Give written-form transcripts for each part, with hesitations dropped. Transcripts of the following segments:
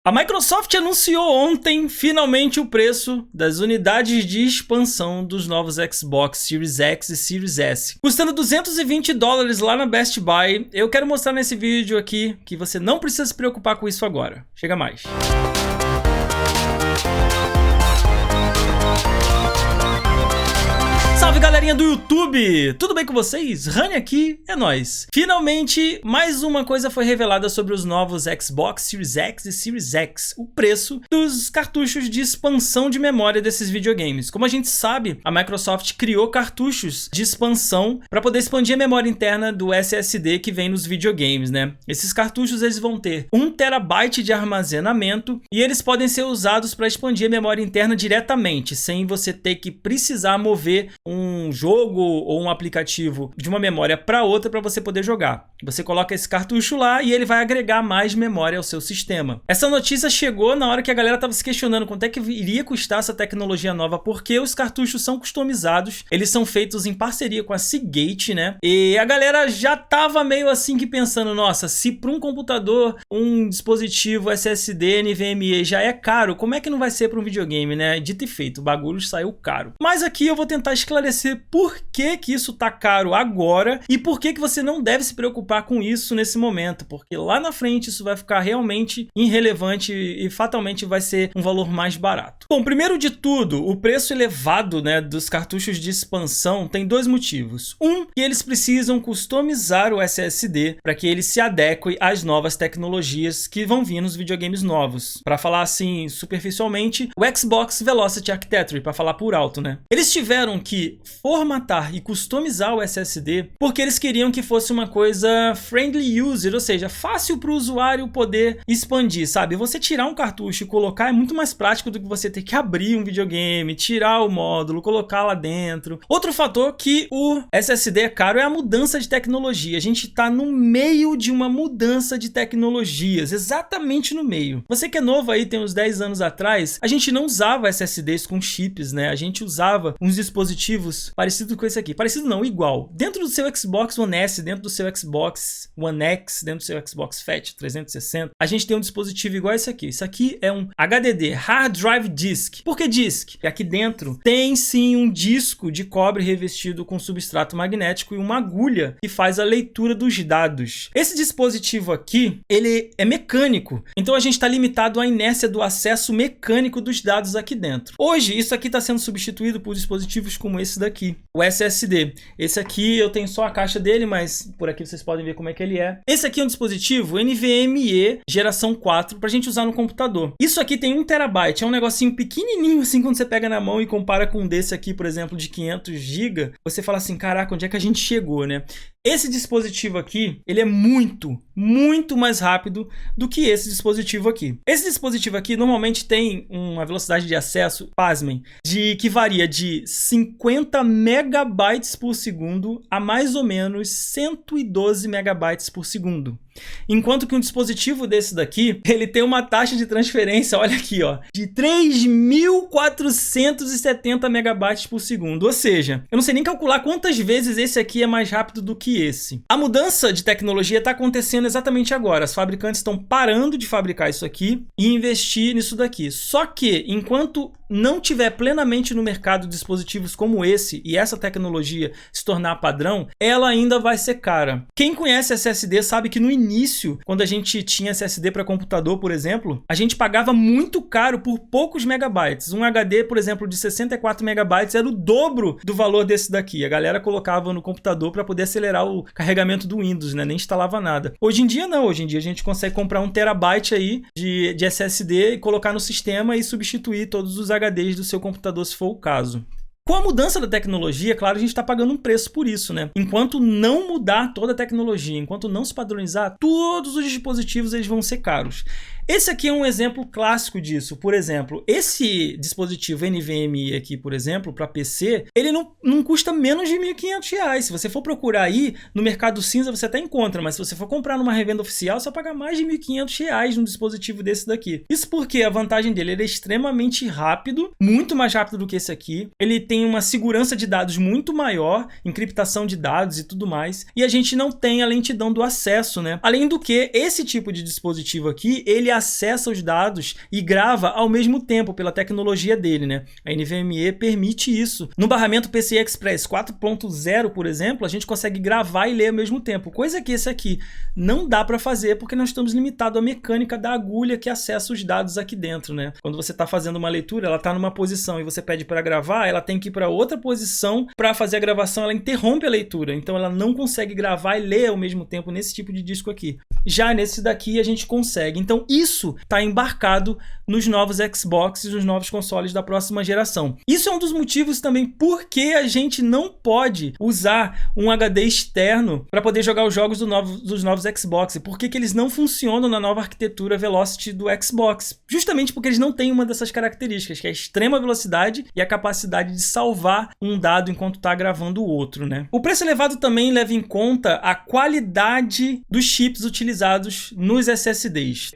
A Microsoft anunciou ontem, finalmente, o preço das unidades de expansão dos novos Xbox Series X e Series S. Custando $220 lá na Best Buy. Eu quero mostrar nesse vídeo aqui que você não precisa se preocupar com isso agora. Chega mais. Salve galerinha do YouTube! Tudo bem com vocês? Rani aqui, é nóis! Finalmente, mais uma coisa foi revelada sobre os novos Xbox Series X e Series X, o preço dos cartuchos de expansão de memória desses videogames. Como a gente sabe, a Microsoft criou cartuchos de expansão para poder expandir a memória interna do SSD que vem nos videogames, né? Esses cartuchos eles vão ter 1 TB de armazenamento e eles podem ser usados para expandir a memória interna diretamente, sem você ter que precisar mover um jogo ou um aplicativo de uma memória para outra para você poder jogar. Você coloca esse cartucho lá e ele vai agregar mais memória ao seu sistema. Essa notícia chegou na hora que a galera estava se questionando quanto é que iria custar essa tecnologia nova, porque os cartuchos são customizados, eles são feitos em parceria com a Seagate, né? E a galera já tava meio assim que pensando, nossa, se para um computador, um dispositivo SSD NVMe já é caro, como é que não vai ser para um videogame, né? Dito e feito, o bagulho saiu caro. Mas aqui eu vou tentar esclarecer por que isso tá caro agora e por que você não deve se preocupar com isso nesse momento, porque lá na frente isso vai ficar realmente irrelevante e fatalmente vai ser um valor mais barato. Bom, primeiro de tudo, o preço elevado, né, dos cartuchos de expansão tem dois motivos. Um, que eles precisam customizar o SSD para que ele se adeque às novas tecnologias que vão vir nos videogames novos. Para falar assim superficialmente, o Xbox Velocity Architecture, para falar por alto, né? Eles tiveram que formatar e customizar o SSD porque eles queriam que fosse uma coisa friendly user, ou seja, fácil para o usuário poder expandir, sabe? Você tirar um cartucho e colocar é muito mais prático do que você ter que abrir um videogame, tirar o módulo, colocar lá dentro. Outro fator que o SSD é caro é a mudança de tecnologia. A gente está no meio de uma mudança de tecnologias, exatamente no meio. Você que é novo aí, tem uns 10 anos atrás, a gente não usava SSDs com chips, né? A gente usava uns dispositivos parecido com esse aqui. Parecido não, igual. Dentro do seu Xbox One S, dentro do seu Xbox One X, dentro do seu Xbox Fat 360, a gente tem um dispositivo igual esse aqui. Isso aqui é um HDD, Hard Drive Disk. Por que disk? Porque aqui dentro tem sim um disco de cobre revestido com substrato magnético e uma agulha que faz a leitura dos dados. Esse dispositivo aqui, ele é mecânico. Então a gente está limitado à inércia do acesso mecânico dos dados aqui dentro. Hoje, isso aqui está sendo substituído por dispositivos como esse daqui, o SSD. Esse aqui eu tenho só a caixa dele, mas por aqui vocês podem ver como é que ele é. Esse aqui é um dispositivo NVMe geração 4 pra gente usar no computador. Isso aqui tem 1 TB, é um negocinho pequenininho assim, quando você pega na mão e compara com um desse aqui, por exemplo, de 500 GB, você fala assim, caraca, onde é que a gente chegou, né? Esse dispositivo aqui, ele é muito mais rápido do que esse dispositivo aqui. Esse dispositivo aqui normalmente tem uma velocidade de acesso, pasmem, que varia de 50 megabytes por segundo a mais ou menos 112 megabytes por segundo. Enquanto que um dispositivo desse daqui, ele tem uma taxa de transferência, olha aqui, ó, de 3.470 megabytes por segundo. Ou seja, eu não sei nem calcular quantas vezes esse aqui é mais rápido do que esse. A mudança de tecnologia está acontecendo exatamente agora. As fabricantes estão parando de fabricar isso aqui e investir nisso daqui. Só que, enquanto não tiver plenamente no mercado dispositivos como esse e essa tecnologia se tornar padrão, ela ainda vai ser cara. Quem conhece SSD sabe que no início, quando a gente tinha SSD para computador, por exemplo, a gente pagava muito caro por poucos megabytes. Um HD, por exemplo, de 64 megabytes era o dobro do valor desse daqui. A galera colocava no computador para poder acelerar o carregamento do Windows, né? Nem instalava nada. Hoje em dia não, hoje em dia a gente consegue comprar 1 TB aí de SSD e colocar no sistema e substituir todos os HDs do seu computador, se for o caso. Com a mudança da tecnologia, claro, a gente está pagando um preço por isso, né? Enquanto não mudar toda a tecnologia, enquanto não se padronizar, todos os dispositivos eles vão ser caros. Esse aqui é um exemplo clássico disso. Por exemplo, esse dispositivo NVMe aqui, por exemplo, para PC, ele não custa menos de R$1.500. Se você for procurar aí, no mercado cinza você até encontra, mas se você for comprar numa revenda oficial, você vai pagar mais de R$1.500 num dispositivo desse daqui. Isso porque a vantagem dele, ele é extremamente rápido, muito mais rápido do que esse aqui. Ele tem uma segurança de dados muito maior, encriptação de dados e tudo mais, e a gente não tem a lentidão do acesso, né? Além do que, esse tipo de dispositivo aqui, ele acessa os dados e grava ao mesmo tempo pela tecnologia dele, né? A NVMe permite isso. No barramento PCI Express 4.0, por exemplo, a gente consegue gravar e ler ao mesmo tempo, coisa que esse aqui não dá para fazer porque nós estamos limitados à mecânica da agulha que acessa os dados aqui dentro, né? Quando você está fazendo uma leitura, ela está numa posição e você pede para gravar, ela tem que ir para outra posição para fazer a gravação, ela interrompe a leitura, então ela não consegue gravar e ler ao mesmo tempo nesse tipo de disco aqui. Já nesse daqui a gente consegue. Então isso está embarcado nos novos Xbox e nos novos consoles da próxima geração. Isso é um dos motivos também porque a gente não pode usar um HD externo para poder jogar os jogos dos novos Xbox. Por que eles não funcionam na nova arquitetura Velocity do Xbox? Justamente porque eles não têm uma dessas características, que é a extrema velocidade e a capacidade de salvar um dado enquanto está gravando o outro, né? O preço elevado também leva em conta a qualidade dos chips utilizados nos SSDs.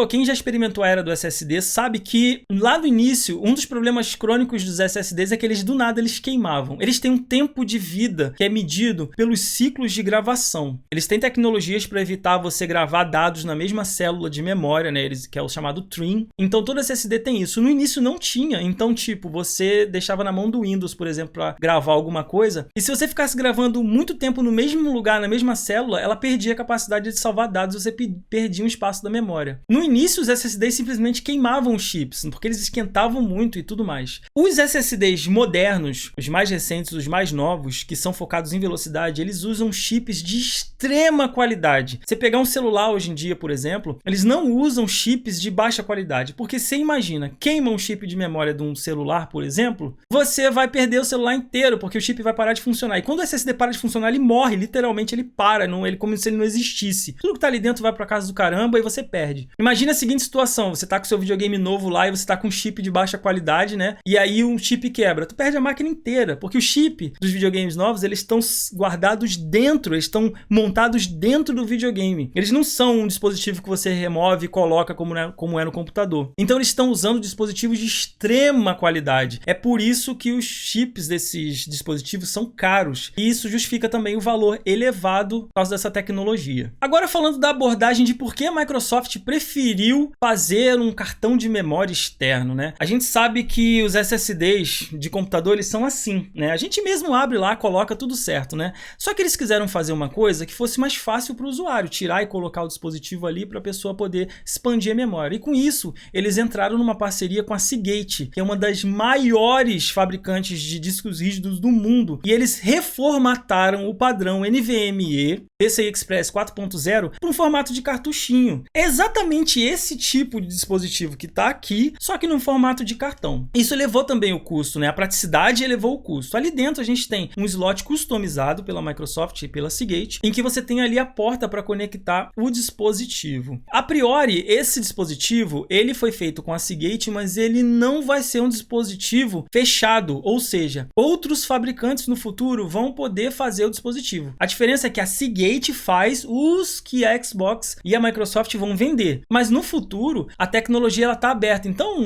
Quem já experimentou a era do SSD sabe que lá no início, um dos problemas crônicos dos SSDs é que eles do nada queimavam. Eles têm um tempo de vida que é medido pelos ciclos de gravação. Eles têm tecnologias para evitar você gravar dados na mesma célula de memória, né? Que é o chamado trim. Então todo SSD tem isso. No início não tinha. Então, tipo, você deixava na mão do Windows, por exemplo, para gravar alguma coisa. E se você ficasse gravando muito tempo no mesmo lugar, na mesma célula, ela perdia a capacidade de salvar dados, você perdia um espaço da memória. No início, os SSDs simplesmente queimavam os chips, porque eles esquentavam muito e tudo mais. Os SSDs modernos, os mais recentes, os mais novos, que são focados em velocidade, eles usam chips de extrema qualidade. Você pegar um celular hoje em dia, por exemplo, eles não usam chips de baixa qualidade, porque você imagina, queima um chip de memória de um celular, por exemplo, você vai perder o celular inteiro, porque o chip vai parar de funcionar. E quando o SSD para de funcionar, ele morre, literalmente ele para, ele como se ele não existisse. Tudo que tá ali dentro vai pra casa do caramba e você perde. Imagina a seguinte situação, você tá com seu videogame novo lá e você tá com um chip de baixa qualidade, né? E aí um chip quebra, tu perde a máquina inteira, porque o chip dos videogames novos, eles estão guardados dentro, eles estão montados dentro do videogame. Eles não são um dispositivo que você remove e coloca como é no computador. Então eles estão usando dispositivos de extrema qualidade. É por isso que os chips desses dispositivos são caros. E isso justifica também o valor elevado por causa dessa tecnologia. Agora falando da abordagem de por que a Microsoft preferiu fazer um cartão de memória externo, né? A gente sabe que os SSDs de computador, eles são assim, né? A gente mesmo abre lá, coloca tudo certo, né? Só que eles quiseram fazer uma coisa que fosse mais fácil para o usuário, tirar e colocar o dispositivo ali para a pessoa poder expandir a memória. E com isso, eles entraram numa parceria com a Seagate, que é uma das maiores fabricantes de discos rígidos do mundo. E eles reformataram o padrão NVMe PCI Express 4.0 para um formato de cartuchinho. É exatamente esse tipo de dispositivo que está aqui, só que no formato de cartão. Isso elevou também o custo, né? A praticidade elevou o custo. Ali dentro a gente tem um slot customizado pela Microsoft e pela Seagate, em que você tem ali a porta para conectar o dispositivo. A priori, esse dispositivo, ele foi feito com a Seagate, mas ele não vai ser um dispositivo fechado, ou seja, outros fabricantes no futuro vão poder fazer o dispositivo. A diferença é que a Seagate faz os que a Xbox e a Microsoft vão vender, mas no futuro a tecnologia ela está aberta. Então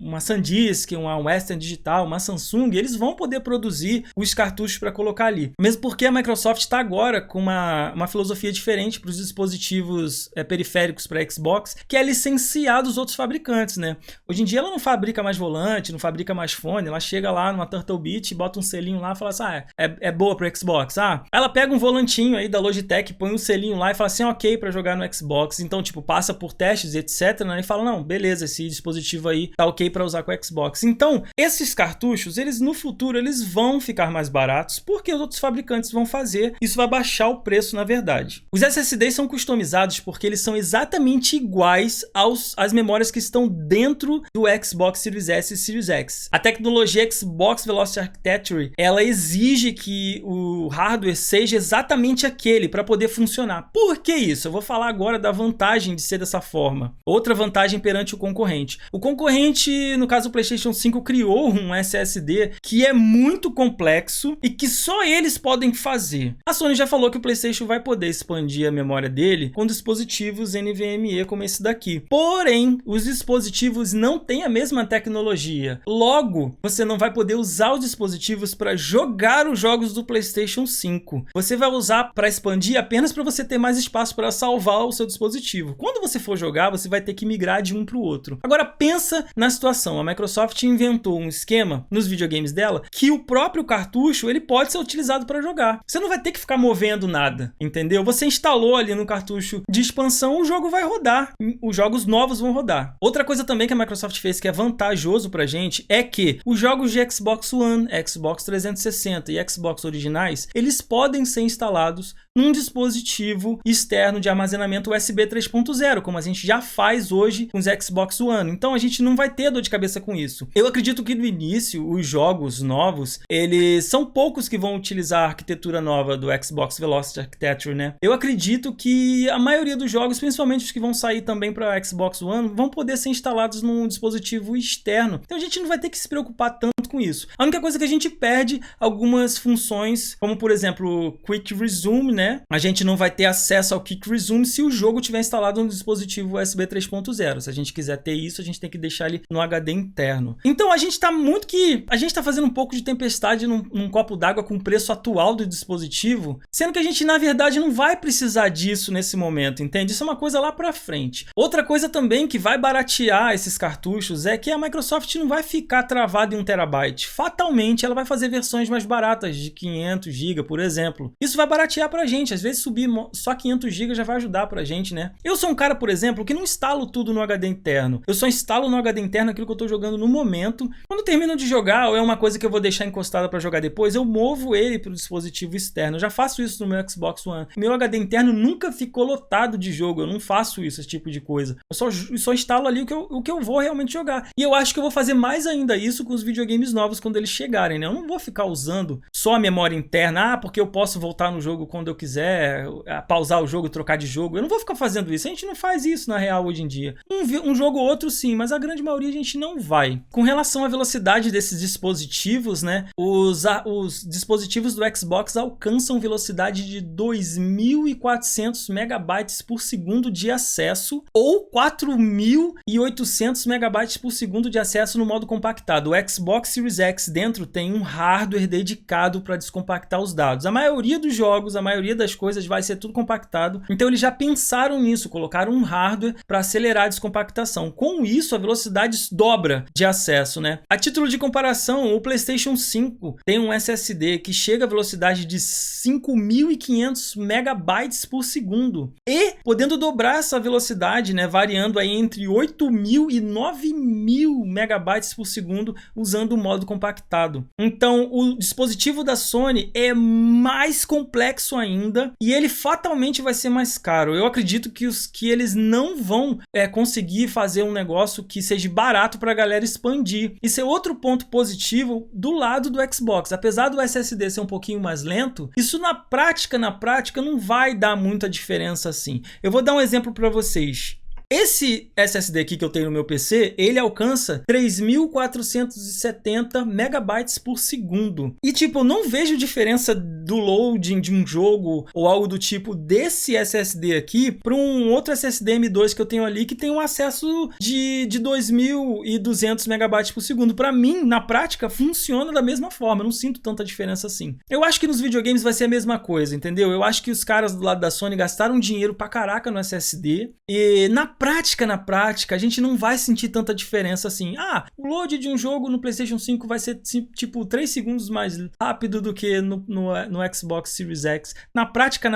uma SanDisk, uma Western Digital, uma Samsung, eles vão poder produzir os cartuchos para colocar ali. Mesmo porque a Microsoft está agora com uma filosofia diferente para os dispositivos periféricos para Xbox, que é licenciar dos outros fabricantes, né? Hoje em dia ela não fabrica mais volante, não fabrica mais fone, ela chega lá numa Turtlebit, bota um selinho lá e fala assim, é boa para Xbox. Ela pega um volantinho aí da Logitech, põe um selinho lá e fala assim, ok para jogar no Xbox. Então, tipo, passa por testes, etc, né? E fala, não, beleza, esse dispositivo aí tá ok para usar com o Xbox. Então, esses cartuchos, eles no futuro, eles vão ficar mais baratos, porque os outros fabricantes vão fazer, isso vai baixar o preço, na verdade. Os SSDs são customizados porque eles são exatamente iguais às memórias que estão dentro do Xbox Series S e Series X. A tecnologia Xbox Velocity Architecture, ela exige que o hardware seja exatamente aquele para poder funcionar. Por que isso? Eu vou falar agora da vantagem de ser dessa forma. Outra vantagem perante o concorrente. O concorrente, no caso o PlayStation 5, criou um SSD que é muito complexo e que só eles podem fazer. A Sony já falou que o PlayStation vai poder expandir a memória dele com dispositivos NVMe como esse daqui. Porém, os dispositivos não têm a mesma tecnologia. Logo, você não vai poder usar os dispositivos para jogar os jogos do PlayStation 5. Você vai usar para expandir apenas para você ter mais espaço para salvar o seu dispositivo. Quando você for jogar, você vai ter que migrar de um para o outro. Agora pensa na situação, a Microsoft inventou um esquema nos videogames dela que o próprio cartucho ele pode ser utilizado para jogar. Você não vai ter que ficar movendo nada, entendeu? Você instalou ali no cartucho de expansão, o jogo vai rodar, os jogos novos vão rodar. Outra coisa também que a Microsoft fez que é vantajoso pra gente é que os jogos de Xbox One, Xbox 360 e Xbox originais, eles podem ser instalados num dispositivo externo de armazenamento USB 3.0, como a gente já faz hoje com os Xbox One. Então a gente não vai ter dor de cabeça com isso. Eu acredito que no início os jogos novos, eles são poucos que vão utilizar a arquitetura nova do Xbox Velocity Architecture, né? Eu acredito que a maioria dos jogos, principalmente os que vão sair também para Xbox One, vão poder ser instalados num dispositivo externo. Então a gente não vai ter que se preocupar tanto com isso. A única coisa é que a gente perde algumas funções, como por exemplo, Quick Resume, né? A gente não vai ter acesso ao Quick Resume se o jogo tiver instalado no dispositivo USB 3.0. Se a gente quiser ter isso, a gente tem que deixar ele no HD interno. Então a gente tá fazendo um pouco de tempestade num copo d'água com o preço atual do dispositivo, sendo que a gente na verdade não vai precisar disso nesse momento, entende? Isso é uma coisa lá pra frente. Outra coisa também que vai baratear esses cartuchos é que a Microsoft não vai ficar travada em 1 TB. Fatalmente ela vai fazer versões mais baratas de 500 GB, por exemplo. Isso vai baratear pra gente. Às vezes subir só 500 GB já vai ajudar pra gente, né? Eu sou um cara, por exemplo, que não instalo tudo no HD interno. Eu só instalo no HD interno aquilo que eu tô jogando no momento. Quando eu termino de jogar, ou é uma coisa que eu vou deixar encostada pra jogar depois, eu movo ele pro dispositivo externo. Eu já faço isso no meu Xbox One. Meu HD interno nunca ficou lotado de jogo. Eu não faço isso, esse tipo de coisa. Eu só instalo ali o que eu vou realmente jogar. E eu acho que eu vou fazer mais ainda isso com os videogames novos quando eles chegarem, né? Eu não vou ficar usando só a memória interna, porque eu posso voltar no jogo quando eu quiser, pausar o jogo, trocar de jogo. Eu não vou ficar fazendo isso. A gente não faz isso na real hoje em dia. Um jogo ou outro sim, mas a grande maioria a gente não vai. Com relação à velocidade desses dispositivos, né? Os dispositivos do Xbox alcançam velocidade de 2.400 megabytes por segundo de acesso ou 4.800 megabytes por segundo de acesso no modo compactado. O Xbox Series X dentro tem um hardware dedicado para descompactar os dados. A maioria dos jogos, a maioria das coisas vai ser tudo compactado. Então eles já pensaram nisso, colocaram um hardware para acelerar a descompactação. Com isso, a velocidade dobra de acesso, né? A título de comparação, o PlayStation 5 tem um SSD que chega a velocidade de 5.500 megabytes por segundo. E podendo dobrar essa velocidade, né, variando aí entre 8.000 e 9.000 megabytes por segundo usando o modo compactado. Então, o dispositivo da Sony é mais complexo ainda e ele fatalmente vai ser mais caro. Eu acredito que eles não vão conseguir fazer um negócio que seja barato para a galera expandir. Isso é outro ponto positivo do lado do Xbox. Apesar do SSD ser um pouquinho mais lento, isso na prática não vai dar muita diferença assim. Eu vou dar um exemplo para vocês. Esse SSD aqui que eu tenho no meu PC, ele alcança 3.470 megabytes por segundo. E tipo, eu não vejo diferença do loading de um jogo ou algo do tipo desse SSD aqui para um outro SSD M2 que eu tenho ali que tem um acesso de 2.200 megabytes por segundo. Para mim, na prática, funciona da mesma forma. Eu não sinto tanta diferença assim. Eu acho que nos videogames vai ser a mesma coisa, entendeu? Eu acho que os caras do lado da Sony gastaram dinheiro pra caraca no SSD e na prática, a gente não vai sentir tanta diferença assim. O load de um jogo no PlayStation 5 vai ser tipo 3 segundos mais rápido do que no Xbox Series X. Na prática,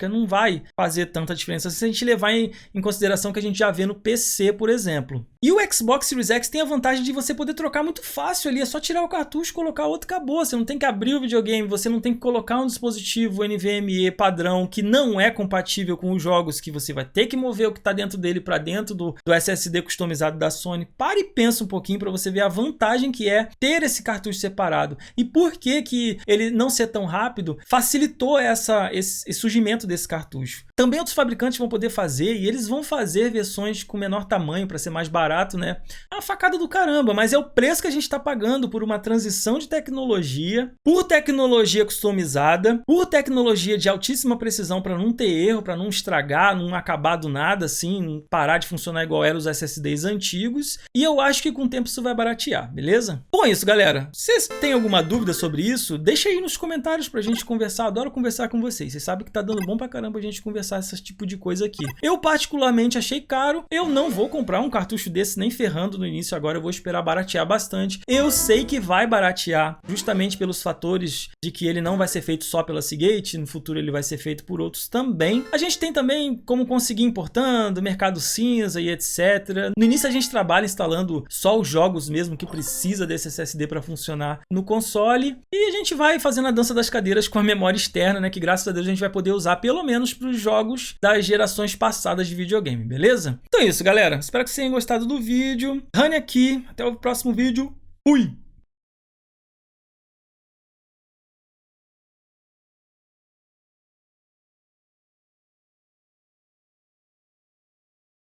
não vai fazer tanta diferença se a gente levar em consideração que a gente já vê no PC, por exemplo. E o Xbox Series X tem a vantagem de você poder trocar muito fácil ali. É só tirar o cartucho, colocar outro e acabou. Você não tem que abrir o videogame, você não tem que colocar um dispositivo NVMe padrão que não é compatível com os jogos, que você vai ter que mover o que está dentro dele para dentro do SSD customizado da Sony. Pare e pensa um pouquinho para você ver a vantagem que é ter esse cartucho separado. E por que ele não ser tão rápido facilitou esse surgimento desse cartucho. Também outros fabricantes vão poder fazer, e eles vão fazer versões com menor tamanho para ser mais barato barato, né? É uma facada do caramba, mas é o preço que a gente está pagando por uma transição de tecnologia, por tecnologia customizada, por tecnologia de altíssima precisão para não ter erro, para não estragar, não acabar do nada, assim, não parar de funcionar igual eram os SSDs antigos. E eu acho que com o tempo isso vai baratear, beleza? Bom, é isso, galera. Se vocês têm alguma dúvida sobre isso, deixa aí nos comentários pra gente conversar. Adoro conversar com vocês. Vocês sabem que tá dando bom pra caramba a gente conversar esse tipo de coisa aqui. Eu particularmente achei caro. Eu não vou comprar um cartucho desse nem ferrando no início. Agora eu vou esperar baratear bastante. Eu sei que vai baratear justamente pelos fatores de que ele não vai ser feito só pela Seagate. No futuro ele vai ser feito por outros também. A gente tem também como conseguir importando, mercado cinza e etc. No início a gente trabalha instalando só os jogos mesmo que precisa desse SSD para funcionar no console. E a gente vai fazendo a dança das cadeiras com a memória externa, né? Que graças a Deus a gente vai poder usar pelo menos para os jogos das gerações passadas de videogame, beleza? Então é isso, galera. Espero que vocês tenham gostado do vídeo. Rani aqui. Até o próximo vídeo. Fui!